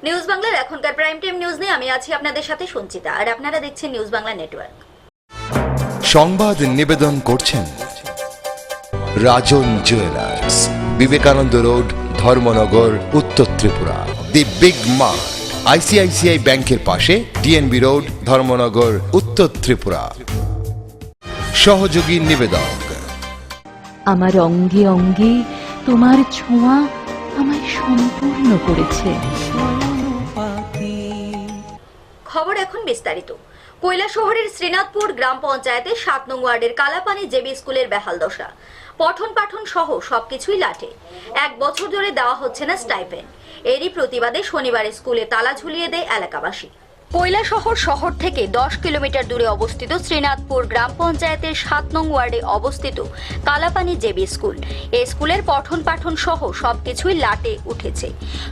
News বাংলার এখনকার prime time news নিয়ে আমি আছি আপনাদের সাথে সঞ্চিতা, আর আপনারা দেখছেন নিউজ বাংলা নেটওয়ার্ক। সংবাদ নিবেদন করছেন রাজন জুয়েলার্স, বিবেকানন্দ রোড, ধর্মনগর, উত্তর Tripura. The big mart, ICICI ব্যাংকের পাশে, ডিএনবি রোড, ধর্মনগর, উত্তর ত্রিপুরা। সহযোগী নিবেদক আমার অঙ্গে অঙ্গে তোমার ছোঁয়া আমায় সম্পূর্ণ করেছে। খবর এখন বিস্তারিত। কৈলাসহরের শ্রীনাথপুর গ্রাম পঞ্চায়েতের 7 নং ওয়ার্ডের কালাপানি জেবি স্কুলের বেহাল দশা। পঠন পাঠন সহ সবকিছুই লাটে। 1 বছর ধরে দেওয়া হচ্ছে না স্টাইপেন্ড। এরই প্রতিবাদে শনিবার স্কুলে তালা ঝুলিয়ে দেয় এলাকাবাসী। কৈলাসহর শহর থেকে 10 কিলোমিটার দূরে অবস্থিত শ্রীনাথপুর গ্রাম পঞ্চায়েতের 7 নং ওয়ার্ডে অবস্থিত কালাপানি জেবি স্কুল। এই স্কুলের পঠন পাঠন সহ সবকিছুই লাটে উঠেছে।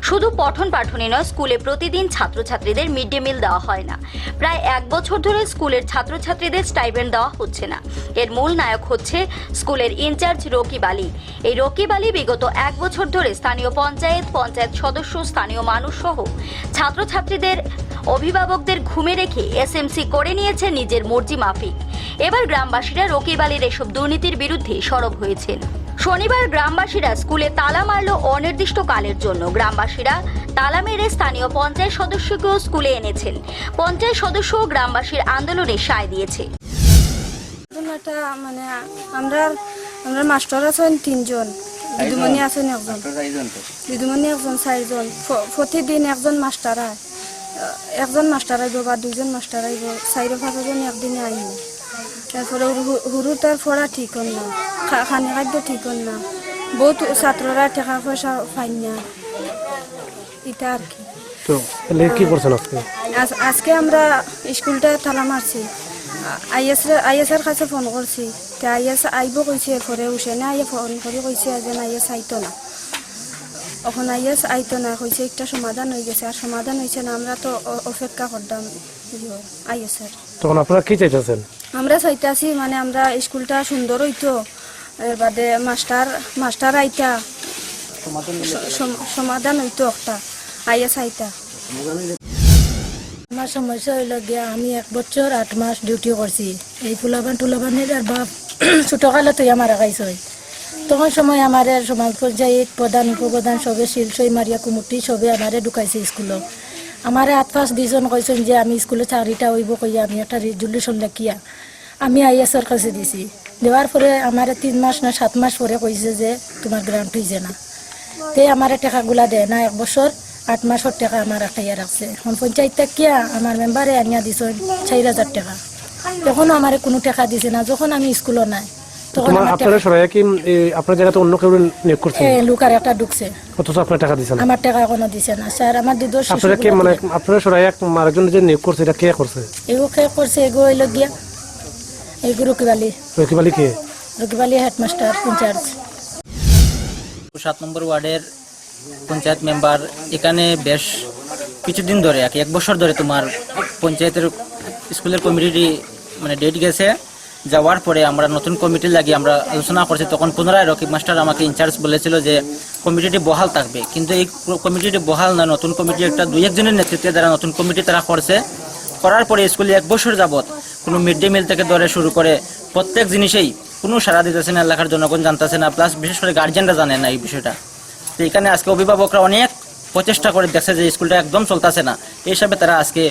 শুধু পঠন পাঠনই নয়, স্কুলে প্রতিদিন ছাত্রছাত্রীদের মিড ডে মিল দেওয়া হয় না। প্রায় 1 বছর ধরে স্কুলের ছাত্রছাত্রীদের স্টাইপেন্ড দেওয়া হচ্ছে না। এর মূল নায়ক হচ্ছে স্কুলের ইনচার্জ রকিব আলী। এই রকিব আলী বিগত 1 বছর ধরে স্থানীয় পঞ্চায়েত সদস্য, স্থানীয় মানুষ সহ ছাত্রছাত্রীদের অভিভাবকদের ঘুমে রেখে এসএমসি করে নিয়েছে নিজের মর্জি মাফিক। এবার গ্রামবাসীরা রকিব আলীর এসব দুর্নীতির বিরুদ্ধে সরব হয়েছেন। শনিবার গ্রামবাসীরা স্কুলে তালা মারল অনির্দিষ্টকালের জন্য। গ্রামবাসীরা তালা মেরে স্থানীয় পঞ্চায়েত সদস্যকেও স্কুলে এনেছেন। পঞ্চায়েত সদস্য ও গ্রামবাসীর আন্দোলনে সায় দিয়েছে। মানে আমরা মাস্টার আছেন 3 জন, দিদিমণি আছেন 1 জন, দিদিমণি 1 জন, 4 জন। প্রতিদিন একজন মাস্টার আয়, একজন মাস্টার আইব বা 2 জন মাস্টার আইব, 4-5 জন একদিনে আইব। তারপরে হুরু তার পড়া ঠিক হন না, খানি খাদ্য ঠিক হন না, বহুত ছাত্ররা টাকা পয়সা পাই না। এটা আর কি। তো কি করছেন আজকে আমরা স্কুলটা তালা মারছি। আইএসের কাছে ফোন করছি, আইএস আইব কইছে, পরে উঠে না আইয়ে ফোন করে কইছে যে আইএস আইতো না। এখন আইএস আইতো না, কইছে একটা সমাধান হয়ে গেছে, আর সমাধান হয়েছে না। আমরা তো অপেক্ষা করতাম আইএসের। তখন আপনারা কি চাইতেছেন? আমরা চাইতেছি মানে আমরা স্কুলটা সুন্দর হইতো, এর বাদে মাস্টার আইতা, সমাধান হইতো একটা, আইএস আইতা। আমার সমস্যা হইল গিয়া আমি 1 বছর 8 মাস ডিউটি করছি। এই টুলাবানের আর বাপ ছোটকালে তুই আমার আগাইছ। তখন সময় আমার সমাজ পর্যায়ে প্রধান উপপ্রধান সবে শিলসই মারিয়া কুমুটি সবে আমারে ঢুকাইছে স্কুলে। আমারে 8-5 দিন কইছেন যে আমি স্কুলে চাকরিটা হইব কইয়া আমি একটা রেজুলেশন লেখিয়া আমি আইএসের কাছে দিছি। দেওয়ার পরে আমার 3 মাস না 7 মাস পরে কইছে যে তোমার গ্রান্ট হইছে না। তে আমার টাকাগুলা দেয় না, 1 বছর 8 মাসের টাকা আমার খাইয়া রাখছে। এখন পঞ্চায়েত কিয়া আমার মেম্বারে আনিয়া দিছ 4000 টাকা। তখন আমার কোনো টাকা দিছে না যখন আমি স্কুলে নাই। তখন আপনার জায়গাতে অন্য কেউ নিয়োগ করছে, লুকার একটা ঢুকছে, অথচ আপনার টাকা দিছে না। আমার টাকা কোনো দিছে না স্যার। আমার দিদর আপনারা কে মানে আপনারা সরাই আরেকজন যে নিয়োগ করছে এটা কে করছে? এগো কে করছে? এগো হইল গিয়া এগো রকিব আলী। রকিব আলী কে? Rakib Ali headmaster in charge. 7 নম্বর ওয়ার্ডের পঞ্চায়েত মেম্বার। এখানে বেশ কিছুদিন ধরে 1 বছর ধরে তোমার পঞ্চায়েতের স্কুলের কমিটি মানে ডেট গেছে। যাওয়ার পরে আমরা নতুন কমিটি লাগিয়ে আমরা আলোচনা করছি। তখন পুনরায় রকিব মাস্টার আমাকে ইনচার্জ বলেছিল যে কমিটিটি বহাল থাকবে, কিন্তু এই কমিটিটি বহাল না, নতুন কমিটি একটা 2-1 জনের নেতৃত্বে দ্বারা নতুন কমিটি তারা করছে। করার পরে স্কুলে 1 বছর যাবৎ কোনো মিড ডে মিল থেকে ধরে শুরু করে প্রত্যেক জিনিসেই কোনো সাড়া দিতেছে না, এলাকার জনগণ জানতেছে না, প্লাস বিশেষ করে গার্জিয়ানরা জানে না এই বিষয়টা। তো এখানে আজকে অভিভাবকরা অনেক প্রচেষ্টা করে দেখছে যে স্কুলটা একদম চলতেছে না। এই হিসাবে তারা আজকে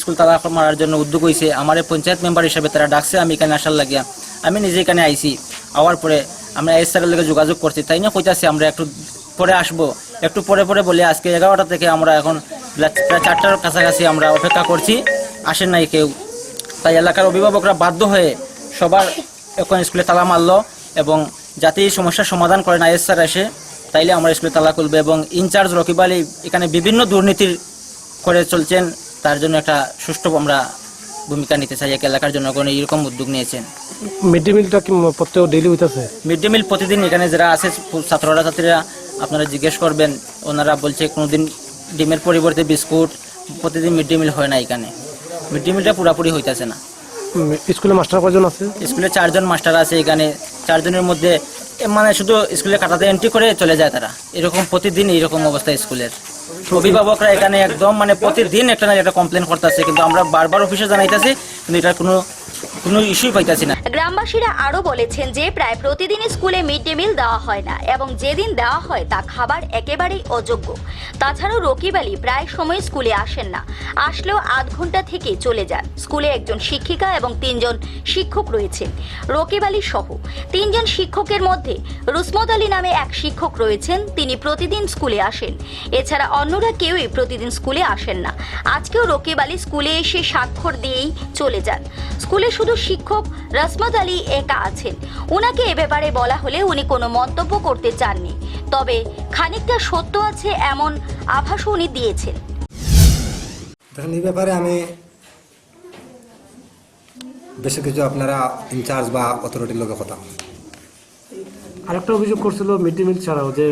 স্কুল তালা মারার জন্য উদ্যোগ হয়েছে। আমার পঞ্চায়েত মেম্বার হিসাবে তারা ডাকছে আমি এখানে আসার লাগিয়া। আমি নিজে এখানে আইছি। আওয়ার পরে আমরা এস স্যারের লগে যোগাযোগ করছি, তাই না কইতাছি আমরা একটু পরে আসবো। একটু পরে বলে আজকে 11টা থেকে আমরা এখন প্রায় 4টার কাছাকাছি আমরা অপেক্ষা করছি, আসেন নাই কেউ। তাই এলাকার অভিভাবকরা বাধ্য হয়ে সবার এখন স্কুলে তালা মারলো, এবং যাতে এই সমস্যার সমাধান করেন আইএস স্যার এসে, তাইলে আমরা স্কুলে তালা খুলবে। এবং ইনচার্জ রকিব আলী এখানে বিভিন্ন দুর্নীতির করে চলছেন, তার জন্য একটা সুষ্ঠু আমরা ভূমিকা নিতে চাই। এলাকার জনগণ এইরকম উদ্যোগ নিয়েছেন। মিড ডে মিলটা কি প্রত্যেক ডেইলি হইতাছে? মিড ডে মিল প্রতিদিন এখানে যারা আছে ছাত্রীরা আপনারা জিজ্ঞেস করবেন, ওনারা বলছে কোনোদিন ডিমের পরিবর্তে বিস্কুট, প্রতিদিন মিড ডে মিল হয় না। এখানে মিড ডে মিলটা পুরোপুরি হইতেছে না। স্কুলে মাস্টার কয়জন আছে? স্কুলে 4 জন মাস্টার আছে। এখানে 4 জনের মধ্যে মানে শুধু স্কুলে কাটাতে এন্ট্রি করে চলে যায় তারা। এরকম প্রতিদিন এইরকম অবস্থা স্কুলের। অভিভাবকরা এখানে একদম মানে প্রতিদিন একটা না একটা কমপ্লেন করতেছে, কিন্তু আমরা বারবার অফিসে জানাইতেছি, কিন্তু এটা কোনো ইস্যুই পাইতেছি না। গ্রামবাসীরা আরো বলেছেন যে প্রায় প্রতিদিনই স্কুলে মিড ডে মিল দেওয়া হয় না এবং যেদিন দেওয়া হয় তা খাবার একেবারেই অযোগ্য। তাছাড়াও রকিব আলী প্রায় সময় স্কুলে আসেন না, আসলেও আধ ঘন্টা থেকে চলে যান। স্কুলে একজন শিক্ষিকা এবং 3 জন শিক্ষক রয়েছেন। রকিব আলী সহ 3 জন শিক্ষকের মধ্যে রুসমত আলী নামে এক শিক্ষক রয়েছেন, তিনি প্রতিদিন স্কুলে আসেন। এছাড়া অন্যরা কেউই প্রতিদিন স্কুলে আসেন না। আজকেও রকিব আলী স্কুলে এসে স্বাক্ষর দিয়েই চলে যান। স্কুলে শুধু শিক্ষক রসমত আলী একা আছেন। উনাকে এ ব্যাপারে বলা হলে উনি কোনো মন্তব্য করতে চাননি, তবে খানিকটা সত্য আছে এমন আভাসও উনি দিয়েছেন। দেখেন, এই ব্যাপারে আমি বেশি কিছু আপনারা ইনচার্জ বা অথরিটির লোকের কথা। আরেকটা অভিযোগ করছিল মিড ডে মিল ছাড়াও যে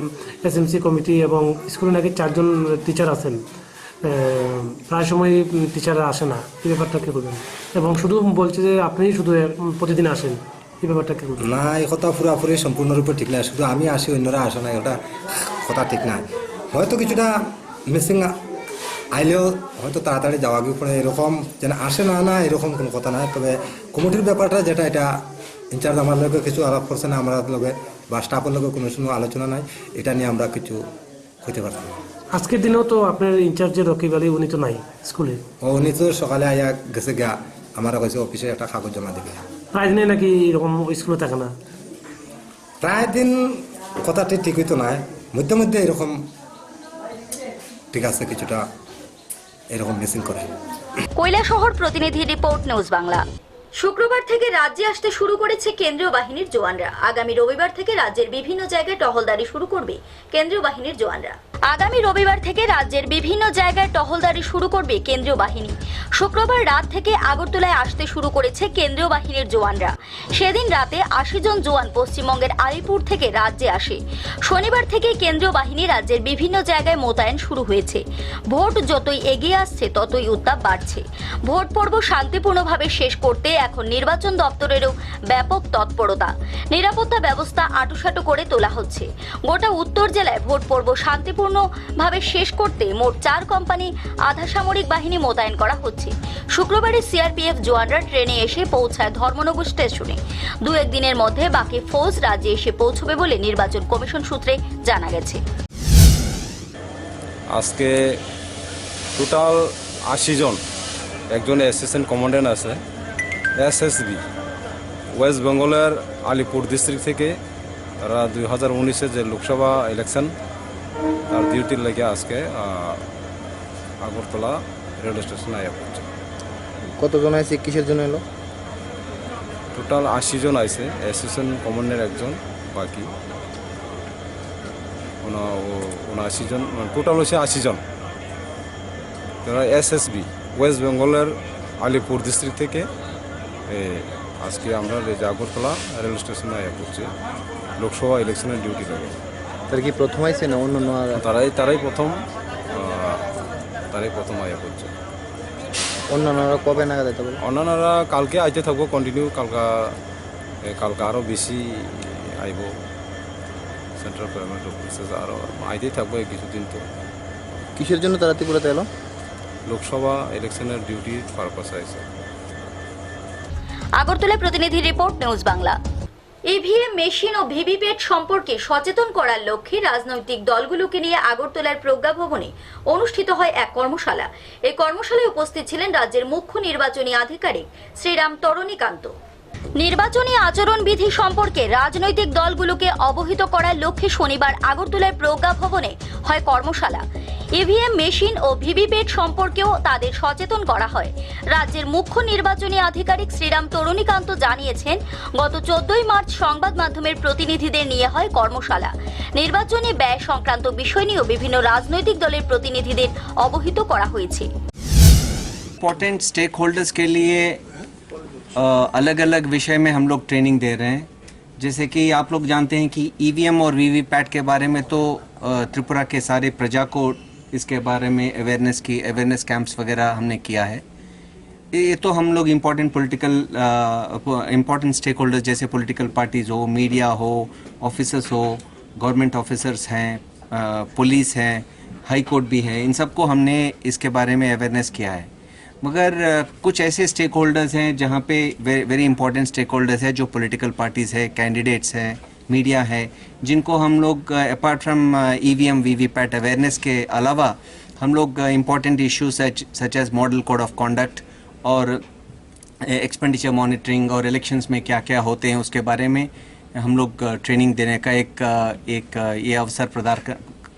এসএমসি কমিটি এবং স্কুলে নাকি 4 জন টিচার আছেন, প্রায় সময় টিচাররা আসে না। এই ব্যাপারটা কি করবেন? এবং শুধু বলছে যে আপনি শুধু প্রতিদিন আসেন, এই ব্যাপারটা কি করবেন? না, এই কথা পুরাপুরি সম্পূর্ণরূপে ঠিক না। শুধু আমি আসি, অন্যরা আসে না, ওটা কথা ঠিক না। হয়তো কিছুটা মিসিং আইলেও হয়তো তাড়াতাড়ি যাওয়া গিয়ে পড়ে, এরকম যেন আসে না না এরকম কোনো কথা নাই। তবে কমিটির ব্যাপারটা যেটা, এটা ইনচার্জ আমার লোকে কিছু আলাপ করছে না, আমার লোকে বা স্টাফের লোকে কোনো আলোচনা নাই, এটা নিয়ে আমরা কিছু হইতে পারতাম না। আজকের দিনেও তো আপনার ইনচার্জের রকিব আলী উনি তো নাই স্কুলে। উনি তো সকালে আইয়া গেছে গা, আমার কাছে অফিসে একটা কাগজ জমা দিবে। প্রায় দিনে নাকি এরকম স্কুলে থাকে না? প্রায় দিন কথাটি ঠিক হইতো না, মধ্যে মধ্যে এরকম ঠিক আছে, কিছুটা এরকম মিসিং করে। কৈলাসহর প্রতিনিধি রিপোর্ট, নিউজ বাংলা। শুক্রবার থেকে রাজ্যে আসতে শুরু করেছে কেন্দ্রীয় বাহিনীর জওয়ানরা। আগামী রবিবার থেকে রাজ্যের বিভিন্ন জায়গায় টহলদারি শুরু করবে কেন্দ্রীয় বাহিনীর জওয়ানরা। আগামী রবিবার থেকে রাজ্যের বিভিন্ন জায়গায় টহলদারি শুরু করবে কেন্দ্রীয় বাহিনী। শুক্রবার রাত থেকে আগরতলায় আসতে শুরু করেছে কেন্দ্রীয় বাহিনীর জওয়ানরা। সেদিন রাতে 80 জন জওয়ান পশ্চিমবঙ্গের আলিপুর থেকে রাজ্যে আসে। শনিবার থেকে কেন্দ্রীয় বাহিনী রাজ্যের বিভিন্ন জায়গায় মোতায়েন শুরু হয়েছে। ভোট যতই এগিয়ে আসছে ততই উত্তাপ বাড়ছে। ভোট পর্ব শান্তিপূর্ণভাবে শেষ করতে এখন নির্বাচন দপ্তরেরও ব্যাপক তৎপরতা। নিরাপত্তা ব্যবস্থা আঁটুসাঁটু করে তোলা হচ্ছে। গোটা উত্তর জেলায় ভোট পর্ব শান্তিপূর্ণভাবে শেষ করতে মোট 4 কোম্পানি আধা সামরিক বাহিনী মোতায়েন করা হচ্ছে। শুক্রবারে সিআরপিএফ জওয়ানরা ট্রেনে এসে পৌঁছায় ধর্মনগর স্টেশনে। 2-1 দিনের মধ্যে বাকি ফৌজ রাজ্যে এসে পৌঁছবে বলে নির্বাচন কমিশন সূত্রে জানা গেছে। আজকে টোটাল 80 জন, একজন অ্যাসিস্ট্যান্ট কমান্ড্যান্ট আছে এসএসবি ওয়েস্ট বেঙ্গলের আলিপুর ডিস্ট্রিক্ট থেকে। তারা 2019-এ যে লোকসভা ইলেকশন তার ডিউটির লেগে আজকে আগরতলা রেল স্টেশনে আয়া পড়ছে। কতজন আছে, কিসের জন্য এলো? টোটাল 80 জন আছে, অ্যাসিস্ট্যান্ট কমান্ড্যান্ট একজন, বাকি 79 জন, টোটাল হচ্ছে 80 জন। তারা এসএসবি ওয়েস্ট বেঙ্গলের আলিপুর ডিস্ট্রিক্ট থেকে আজকে আমরা আগরতলা রেল স্টেশনে আয়া পড়ছে লোকসভা ইলেকশনের ডিউটি লাগে। তারা কি প্রথম আইছে না অন্য? তারাই প্রথম আয়া পড়ছে। অন্যান্যরা কবে নাগাদ যেতে পারে? অন্যান্যরা কালকে আইতে থাকবো কন্টিনিউ। কালকে আরও বেশি আইব। সেন্ট্রাল গভর্নমেন্ট অফিসে আরও আইতেই থাকবো কিছুদিন। তো কিসের জন্য তারা ত্রিপুরাতে এলো? লোকসভা ইলেকশনের ডিউটি পারপাসে আছে। আগরতলা প্রতিনিধি report, news Bangla. EVM machine ও ভিভিপ্যাট সম্পর্কে সচেতন করার লক্ষ্যে রাজনৈতিক দলগুলোকে নিয়ে আগরতলার প্রজ্ঞা ভবনে অনুষ্ঠিত হয় এক কর্মশালা। এই কর্মশালায় উপস্থিত ছিলেন রাজ্যের মুখ্য নির্বাচনী আধিকারিক শ্রীরাম তরণীকান্ত। নির্বাচনী আচরণবিধি সম্পর্কে রাজনৈতিক দলগুলোকে অবহিত করার লক্ষ্যে শনিবার আগরতলার প্রজ্ঞা ভবনে হয় কর্মশালা। ইভিএম মেশিন ও ভিভিপ্যাট সম্পর্কেও তাদের সচেতন করা হয়। রাজ্যের মুখ্য নির্বাচনী আধিকারিক শ্রীরাম তরণীকান্ত জানিয়েছেন, গত 14 মার্চ সংবাদ মাধ্যমের প্রতিনিধিদের নিয়ে হয় কর্মশালা। নির্বাচনী ব্যয় সংক্রান্ত বিষয় নিয়েও বিভিন্ন রাজনৈতিক দলের প্রতিনিধিদের অবহিত করা হয়েছে। इम्पोर्टेंट स्टेक होल्डर्स के लिए अलग अलग विषय में हम लोग ट्रेनिंग दे रहे हैं। जैसे कि आप लोग जानते हैं कि ईवीएम और वीवीपैट के बारे में तो त्रिपुरा के सारे प्रजा को इसके बारे में अवेयरनेस कैंप्स वगैरह हमने किया है। ये तो हम लोग इम्पोर्टेंट स्टेक होल्डर्स जैसे पॉलिटिकल पार्टीज़ हो, मीडिया हो, ऑफिसर्स हो, गवर्नमेंट ऑफिसर्स हैं, पुलिस हैं, हाई कोर्ट भी है, इन सबको हमने इसके बारे में अवेयरनेस किया है। मगर कुछ ऐसे स्टेक होल्डर्स हैं जहाँ पे वेरी इंपॉर्टेंट स्टेक होल्डर्स है, जो पॉलिटिकल पार्टीज़ है, कैंडिडेट्स हैं, मीडिया है, जिनको हम लोग apart from EVM VVPAT awareness के अलावा हम लोग important issues such as model code of conduct और एक्सपेंडिचर मॉनिटरिंग और इलेक्शंस में क्या क्या होते हैं उसके बारे में हम लोग ट्रेनिंग देने का एक ये अवसर प्रदान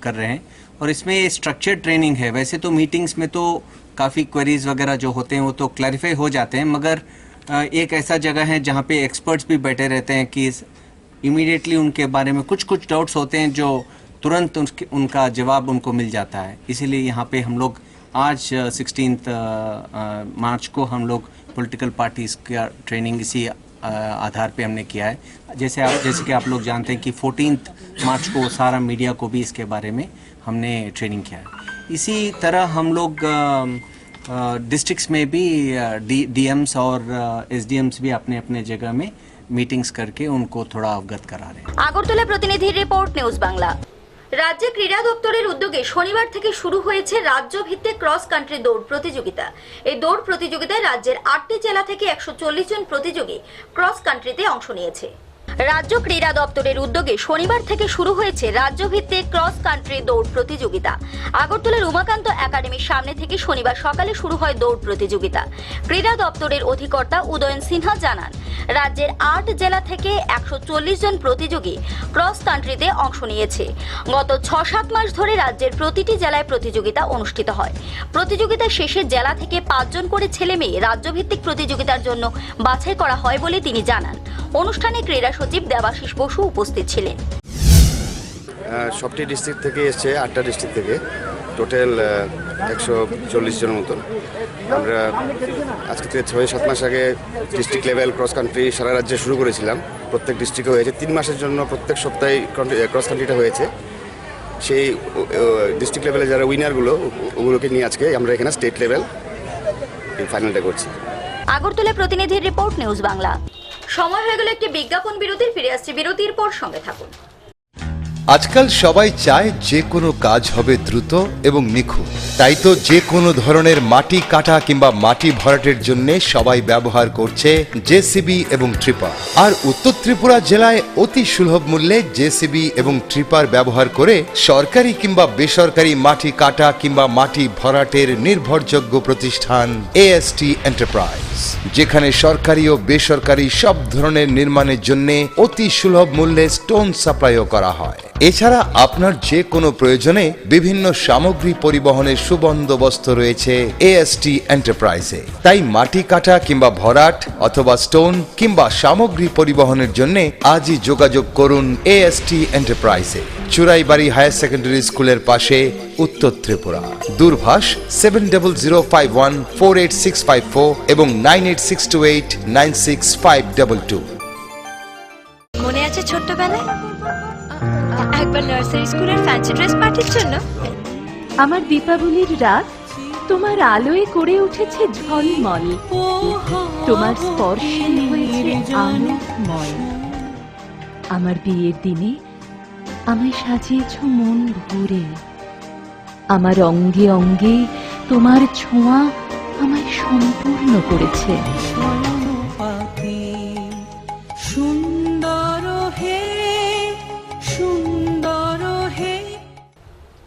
कर रहे हैं। और इसमें ये स्ट्रक्चर्ड ट्रेनिंग है। वैसे तो मीटिंग्स में तो काफ़ी क्वेरीज वगैरह जो होते हैं वो तो क्लैरिफाई हो जाते हैं, मगर एक ऐसा जगह है जहाँ पे एक्सपर्ट्स भी बैठे रहते हैं कि इमीडिएटली उनके बारे में कुछ डाउट्स होते हैं जो तुरंत उनका जवाब उनको मिल जाता है। इसीलिए यहाँ पे हम लोग आज 16 मार्च को हम लोग पॉलिटिकल पार्टीज़ का ट्रेनिंग इसी आधार पे हमने किया है। जैसे कि आप लोग जानते हैं कि 14 मार्च को सारा मीडिया को भी इसके बारे में हमने ट्रेनिंग किया है। इसी तरह हम लोग डिस्ट्रिक्ट्स में भी DMs और SDMs भी अपने अपने जगह में मीटिंग्स करके उनको थोड़ा अवगत करा रहे हैं। আগরতলা প্রতিনিধির রিপোর্ট, নিউজ বাংলা। রাজ্যে ক্রীড়া দপ্তরের উদ্যোগে শনিবার থেকে শুরু হয়েছে রাজ্য ভিত্তিক ক্রস কান্ট্রি দৌড় প্রতিযোগিতা। এই দৌড় প্রতিযোগিতায় রাজ্যের 8টি জেলা থেকে 140 জন প্রতিযোগী ক্রস কান্ট্রিতে অংশ নিয়েছে। রাজ্য ক্রীড়া দপ্তরের উদ্যোগে শনিবার থেকে শুরু হয়েছে রাজ্যভিত্তিক ক্রস কান্ট্রি দৌড় প্রতিযোগিতা। আগরতলার উমাকান্ত একাডেমির সামনে থেকে শনিবার সকালে শুরু হয় দৌড় প্রতিযোগিতা। ক্রীড়া দপ্তরের অধিকর্তা উদয়ন সিনহা জানান, রাজ্যের 8 জেলা থেকে 140 জন প্রতিযোগী ক্রস কান্ট্রিতে অংশ নিয়েছে। গত 6-7 মাস ধরে রাজ্যের প্রতিটি জেলায় প্রতিযোগিতা অনুষ্ঠিত হয়। প্রতিযোগিতা শেষে জেলা থেকে 5 জন করে ছেলে মেয়ে রাজ্যভিত্তিক প্রতিযোগিতার জন্য বাছাই করা হয় বলে তিনি জানান। অনুষ্ঠানে ক্রীড়া সচিব দেবাশিস বসু উপস্থিত ছিলেন। সবটি ডিস্ট্রিক্ট থেকে এসছে, 8টা ডিস্ট্রিক্ট থেকে টোটাল 140 জনের মতন। আমরা আজকে থেকে 6-7 মাস আগে ডিস্ট্রিক্ট লেভেল ক্রস কান্ট্রি সারা রাজ্যে শুরু করেছিলাম। প্রত্যেক ডিস্ট্রিক্টে হয়েছে 3 মাসের জন্য, প্রত্যেক সপ্তাহে ক্রস কান্ট্রিটা হয়েছে। সেই ডিস্ট্রিক্ট লেভেলে যারা উইনারগুলো ওগুলোকে নিয়ে আজকে আমরা এখানে স্টেট লেভেল ফাইনালটা করছি। আগরতলা প্রতিনিধির রিপোর্ট, নিউজ বাংলা। সময় হয়ে গেল একটি বিজ্ঞাপন বিরতির। ফিরে আসছি বিরতির পর, সঙ্গে থাকুন। আজকাল সবাই চায় যে কোনো কাজ হবে দ্রুত এবং নিখুঁত। তাই তো যে কোনো ধরনের মাটি কাটা কিংবা মাটি ভরাটের জন্য সবাই ব্যবহার করছে জেসিবি এবং ট্রিপার। আর উত্তর ত্রিপুরা জেলায় অতি সুলভ মূল্যে জেসিবি এবং ট্রিপার ব্যবহার করে সরকারি কিংবা বেসরকারি মাটি কাটা কিংবা মাটি ভরাটের নির্ভরযোগ্য প্রতিষ্ঠান AST এন্টারপ্রাইজ, যেখানে সরকারি ও বেসরকারি সব ধরনের নির্মাণের জন্য অতি সুলভ মূল্যে স্টোন সাপ্লাইও করা হয়। এছাড়া আপনার যে কোনো প্রয়োজনে বিভিন্ন সামগ্রী পরিবহনের সুবন্দোবস্ত রয়েছে AST এন্টারপ্রাইজে। তাই মাটি কাটা কিংবা ভরাট অথবা স্টোন কিংবা সামগ্রী পরিবহনের জন্য আজই যোগাযোগ করুন AST এন্টারপ্রাইজে, চুরাইবাড়ি হায়ার সেকেন্ডারি স্কুলের পাশে, উত্তর ত্রিপুরা। দূরভাষ 7004148654 এবং 9862896522। মনে আছে ছোট্টবেলায় একবার নার্সারি স্কুলের ফ্যান্সি ড্রেস পার্টির জন্য? আমার দীপাবলির রাত তোমার আলোয় করে উঠেছে ঝলমল, তোমার স্পর্শে হয়েছে আলোকময়। আমার বিয়ের দিনে আমায় সাজিয়েছ মন ভরে, আমার অঙ্গে অঙ্গে তোমার ছোঁয়া আমায় সম্পূর্ণ করেছে।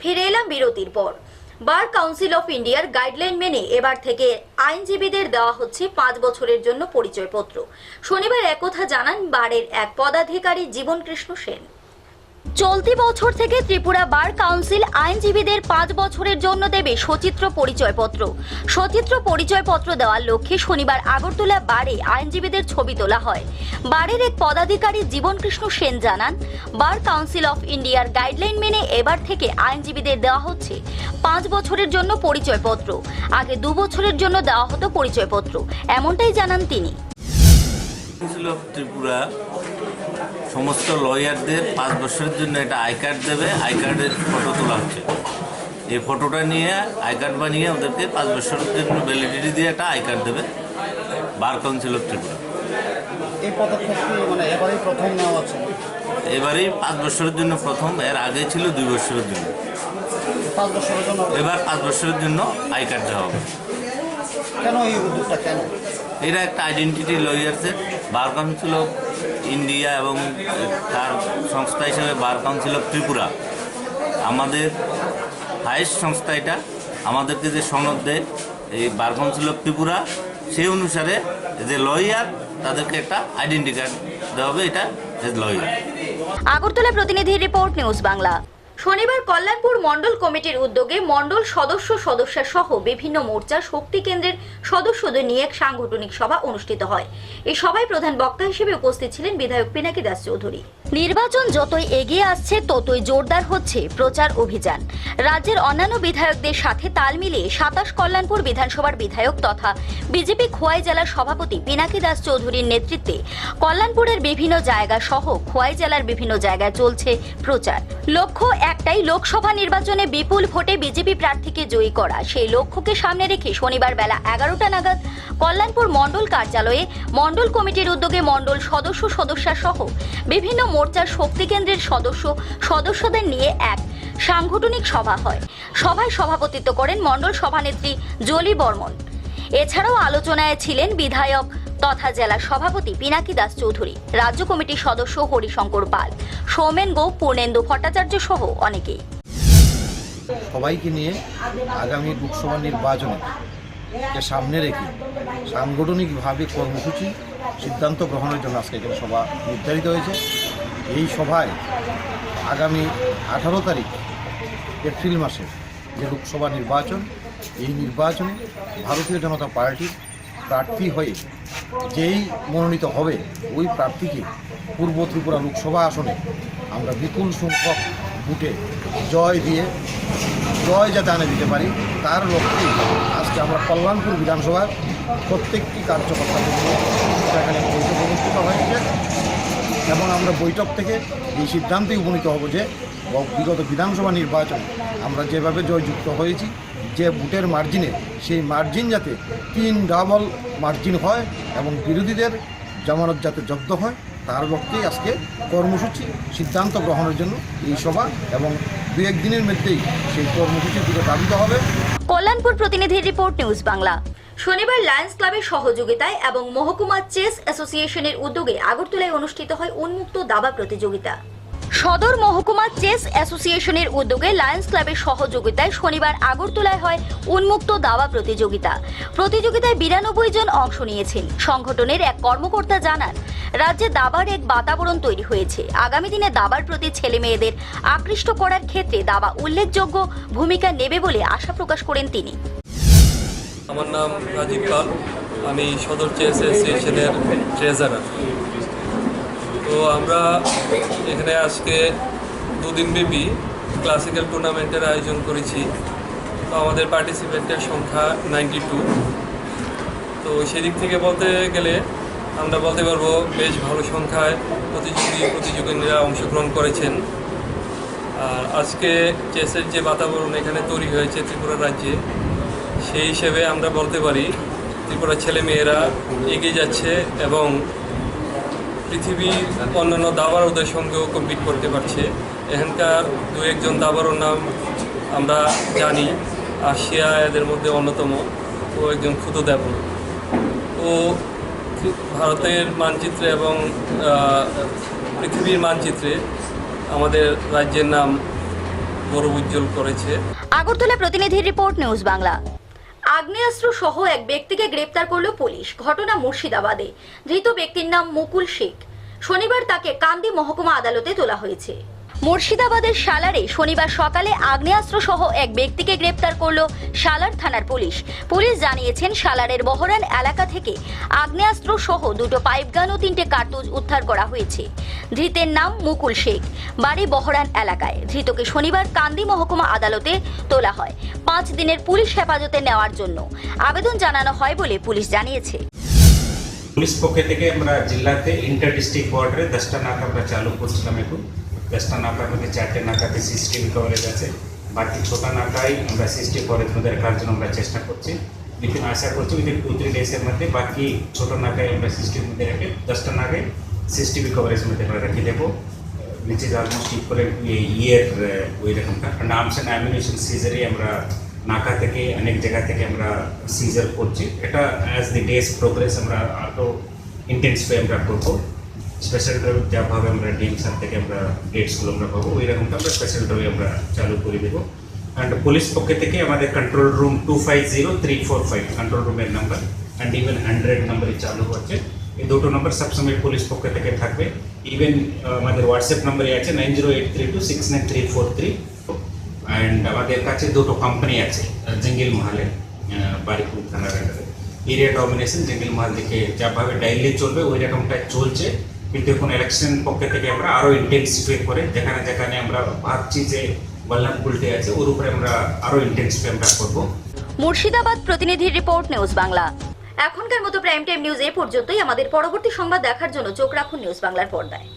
ফিরে এলাম বিরতির পর। বার কাউন্সিল অফ ইন্ডিয়ার গাইডলাইন মেনে এবার থেকে আইনজীবীদের দেওয়া হচ্ছে 5 বছরের জন্য পরিচয়পত্র। শনিবার একথা জানান বারের এক পদাধিকারী জীবন কৃষ্ণ সেন। চলতি বছর থেকে ত্রিপুরা বার কাউন্সিল আইনজীবীদের 5 বছরের জন্য দেবে সচিত্র পরিচয়পত্র। সচিত্র পরিচয়পত্র দেওয়ার লক্ষ্যে শনিবার আগরতলা বারে আইনজীবীদের ছবি তোলা হয়। বারের এক পদাধিকারী জীবন কৃষ্ণ সেন জানান, বার কাউন্সিল অফ ইন্ডিয়ার গাইডলাইন মেনে এবার থেকে আইনজীবীদের দেওয়া হচ্ছে 5 বছরের জন্য পরিচয়পত্র। আগে 2 বছরের জন্য দেওয়া হতো পরিচয়পত্র, এমনটাই জানান তিনি। ত্রিপুরা সমস্ত লয়ারদের 5 বছরের জন্য একটা আই কার্ড দেবে। আই কার্ডের ফটো তোলা হচ্ছে। এই ফটোটা নিয়ে আই কার্ড বানিয়ে ওদেরকে 5 বছরের জন্য ভ্যালিডিটি দিয়ে একটা আই কার্ড দেবে বার কাউন্সিল অফ ত্রিপুরা। এই পদক্ষেপ মানে এবারেই প্রথম নেওয়া হচ্ছে? এবারেই 5 বছরের জন্য প্রথম, এর আগে ছিল 2 বছরের জন্য। 5 বছরের জন্য এবার 5 বছরের জন্য আই কার্ড দেওয়া হবে। কেন এই উদ্যোগটা কেন? এটা একটা আইডেন্টিটি লয়ার্সের বার কাউন্সিল অফ ইন্ডিয়া এবং তার সংস্থা হিসেবে বার কাউন্সিল অফ ত্রিপুরা, আমাদের হাইয়েস্ট সংস্থা এটা, আমাদেরকে যে সনদ দেয় এই বার কাউন্সিল অফ ত্রিপুরা, সেই অনুসারে যে লয়ার তাদেরকে একটা আইডেন্টি কার্ড দেওয়া হবে, এটা লয়ার। আগরতলা প্রতিনিধির রিপোর্ট, নিউজ বাংলা। শনিবার কল্যাণপুর মণ্ডল কমিটির উদ্যোগে মণ্ডল সদস্যা সহ বিভিন্ন মোর্চা শক্তি কেন্দ্রের সদস্যদের নিয়ে এক সাংগঠনিক সভা অনুষ্ঠিত হয়। এই সভায় প্রধান বক্তা হিসেবে উপস্থিত ছিলেন বিধায়ক পিনাকি দাস চৌধুরী। নির্বাচন যতই এগিয়ে আসছে ততই জোরদার হচ্ছে প্রচার অভিযান। রাজ্যের অন্যান্য বিধায়কদের সাথে তাল মিলিয়ে 27 কল্যাণপুর বিধানসভার বিধায়ক তথা বিজেপি খোয়াই জেলার সভাপতি পিনাকি দাস চৌধুরীর নেতৃত্বে কল্যাণপুরের বিভিন্ন জায়গা সহ খোয়াই জেলার বিভিন্ন জায়গায় চলছে প্রচার। লক্ষ্য একটাই, লোকসভা নির্বাচনে বিপুল ভোটে বিজেপি প্রার্থীকে জয়ী করা। সেই লক্ষ্যকে সামনে রেখে শনিবার বেলা 11টা নাগাদ কল্যাণপুর মণ্ডল কার্যালয়ে মণ্ডল কমিটির উদ্যোগে মণ্ডল সদস্যা সহ বিভিন্ন মোর্চার শক্তি কেন্দ্রের সদস্যদের নিয়ে এক সাংগঠনিক সভা হয়। সভায় সভাপতিত্ব করেন মণ্ডল সভানেত্রী জলি বর্মন। এছাড়াও আলোচনায় ছিলেন বিধায়ক তথা জেলা সভাপতি পিনাকি দাস চৌধুরী, রাজ্য কমিটির সদস্য হরিশঙ্কর পাল, সৌমেন গো, পূর্ণেন্দু ভট্টাচার্য সহ অনেকেই। সবাইকে নিয়ে আগামী লোকসভা নির্বাচনে সামনে রেখে সাংগঠনিকভাবে কর্মসূচি সিদ্ধান্ত গ্রহণের জন্য আজকে এখানে সভা নির্ধারিত হয়েছে। এই সভায় আগামী 18 তারিখ এপ্রিল মাসে যে লোকসভা নির্বাচন, এই নির্বাচনে ভারতীয় জনতা পার্টির প্রার্থী হয়ে যেই মনোনীত হবে ওই প্রার্থীকে পূর্ব ত্রিপুরা লোকসভা আসনে আমরা বিপুল সংখ্যক ভোটে জয় যাতে আনে দিতে পারি, তার লক্ষ্যে আজকে আমরা কল্যাণপুর বিধানসভার প্রত্যেকটি কার্যকর্তাদের নিয়ে সেখানে বৈঠক অনুষ্ঠিত হয়েছে এবং আমরা বৈঠক থেকে এই সিদ্ধান্তে উপনীত হব যে বিগত বিধানসভা নির্বাচনে আমরা যেভাবে জয়যুক্ত হয়েছি, যে ভোটের মার্জিনে সেই মার্জিন যাতে 3 ডাবল মার্জিন হয় এবং বিরোধীদের জামানত যাতে জব্দ হয়, তার লক্ষ্যেই আজকে কর্মসূচি সিদ্ধান্ত গ্রহণের জন্য এই সভা এবং 2-1 দিনের মধ্যেই সেই কর্মসূচির দিকে ধাবিত হবে। কল্যাণপুর প্রতিনিধির রিপোর্ট, নিউজ বাংলা। শনিবার লায়ন্স ক্লাবের সহযোগিতায় এবং মহকুমা চেস অ্যাসোসিয়েশনের উদ্যোগে আগরতলায় অনুষ্ঠিত হয় উন্মুক্ত দাবা প্রতিযোগিতা। সদর মহকুমা চেস অ্যাসোসিয়েশনের উদ্যোগে লায়ন্স ক্লাবের সহযোগিতায় শনিবার আগরতলায় হয় উন্মুক্ত দাবা প্রতিযোগিতা। প্রতিযোগিতায় 92 জন অংশ নিয়েছেন। সংগঠনের এক কর্মকর্তা জানান, রাজ্যে দাবার এক বাতাবরণ তৈরি হয়েছে। আগামী দিনে দাবার প্রতি ছেলে মেয়েদের আকৃষ্ট করার ক্ষেত্রে দাবা উল্লেখযোগ্য ভূমিকা নেবে বলে আশা প্রকাশ করেন তিনি। আমার নাম রাজীব পাল, আমি সদর চেস অ্যাসোসিয়েশনের ট্রেজারার। তো আমরা এখানে আজকে 2 দিনব্যাপী ক্লাসিক্যাল টুর্নামেন্টের আয়োজন করেছি। তো আমাদের পার্টিসিপেন্টের সংখ্যা 92। সেদিক থেকে বলতে গেলে আমরা বলতে পারবো বেশ ভালো সংখ্যায় প্রতিযোগীরা অংশগ্রহণ করেছেন। আর আজকে চেসের যে বাতাবরণ এখানে তৈরি হয়েছে ত্রিপুরা রাজ্যে, সেই হিসেবে আমরা বলতে পারি ত্রিপুরার ছেলেমেয়েরা এগিয়ে যাচ্ছে এবং পৃথিবীর অন্যান্য দাবারদের সঙ্গেও কম্পিট করতে পারছে। এখানকার 2-1 জন দাবারোর নাম আমরা জানি, আসিয়া এদের মধ্যে অন্যতম, ও একজন ক্ষুদ্রদেবন। ও ভারতের মানচিত্রে এবং পৃথিবীর মানচিত্রে আমাদের রাজ্যের নাম গৌরব উজ্জ্বল করেছে। আগরতলা প্রতিনিধির রিপোর্ট, নিউজ বাংলা। আগ্নেয়াস্ত্র সহ এক ব্যক্তিকে গ্রেপ্তার করল পুলিশ। ঘটনা মুর্শিদাবাদে। ধৃত ব্যক্তির নাম মুকুল শেখ। শনিবার তাকে কান্দি মহকুমা আদালতে তোলা হয়েছে। মুর্শিদাবাদের সালারে শনিবার সকালে আগ্নেয়াস্ত্র সহ এক ব্যক্তিকে গ্রেপ্তার করল সালার থানার পুলিশ। পুলিশ জানিয়েছেন, সালারের বহরান এলাকা থেকে আগ্নেয়াস্ত্র সহ 2টো পাইপগান ও 3টে কার্তুজ উদ্ধার করা হয়েছে। ধৃতের নাম মুকুল শেখ, বাড়ি বহরান এলাকায়। ধৃতকে শনিবার কান্দি মহকুমা আদালতে তোলা হয় 5 দিনের পুলিশ হেফাজতে নেওয়ার জন্য। আবেদন জানানো হয় বলে পুলিশ জানিয়েছে। পুলিশ পক্ষ থেকে আমরা জেলাতে ইন্টার ডিস্ট্রিক্ট বর্ডারে 10টা নাকা আমরা চালু করছিলাম। এখন 10টা নাকার মধ্যে 4টে নাকাতে সিসিটিভি কভারেজ আছে, বাকি 6টা নাকায় আমরা সিসিটিভি কভারেজ মধ্যে রাখার জন্য আমরা চেষ্টা করছি। লেকিন আশা করছি উইদিন 2-3 ডেজের মধ্যে বাকি ছোট নাকায় আমরা সিসিটিভির মধ্যে রেখে 10টা নাকায় সিসিটিভি কভারেজ মধ্যে আমরা রেখে দেবো। which is almost equivalent to a year ওই রকমটা and arms and ammunition সিজারে আমরা নাকা থেকে অনেক জায়গা থেকে আমরা সিজার করছি। এটা অ্যাজ দি ডেজ প্রোগ্রেস আমরা আরও ইন্টেন্সিফাই আমরা করবো। স্পেশাল ড্রাইভ যাভাবে আমরা ডিএমসার থেকে আমরা ডেটসগুলো আমরা পাবো ওই রকমটা আমরা স্পেশাল ড্রাইভ আমরা চালু করে দেবো। অ্যান্ড পুলিশ পক্ষ থেকে আমাদের কন্ট্রোল রুম 250345 কন্ট্রোল রুমের নাম্বার অ্যান্ড ইভেন 100 নাম্বারই চালু হচ্ছে। এই দুটো নাম্বার সবসময় পুলিশ পক্ষ থেকে থাকবে। ইভেন আমাদের হোয়াটসঅ্যাপ নাম্বারে আছে 9083269343 অ্যান্ড আমাদের কাছে দুটো কোম্পানি আছে জঙ্গিল মহলে বারিকুল থানার আন্ডারে এরিয়া ডমিনেশন জঙ্গিল মহল থেকে যাভাবে ডাইলি চলবে ওই রকমটা চলছে। কিন্তু এখন ইলেকশন পক্ষ থেকে আমরা আরও ইন্টেন্সিফাই করে যেখানে যেখানে আমরা ভাবছি যে ভালনারেবিলিটি আছে ওর উপরে আমরা আরও ইন্টেন্সিফাই আমরা করবো। মুর্শিদাবাদ প্রতিনিধির রিপোর্ট, নিউজ বাংলা। এখনকার মতো প্রাইম টাইম নিউজ এ পর্যন্তই। আমাদের পরবর্তী সংবাদ দেখার জন্য চোখ রাখুন নিউজ বাংলার পর্দায়।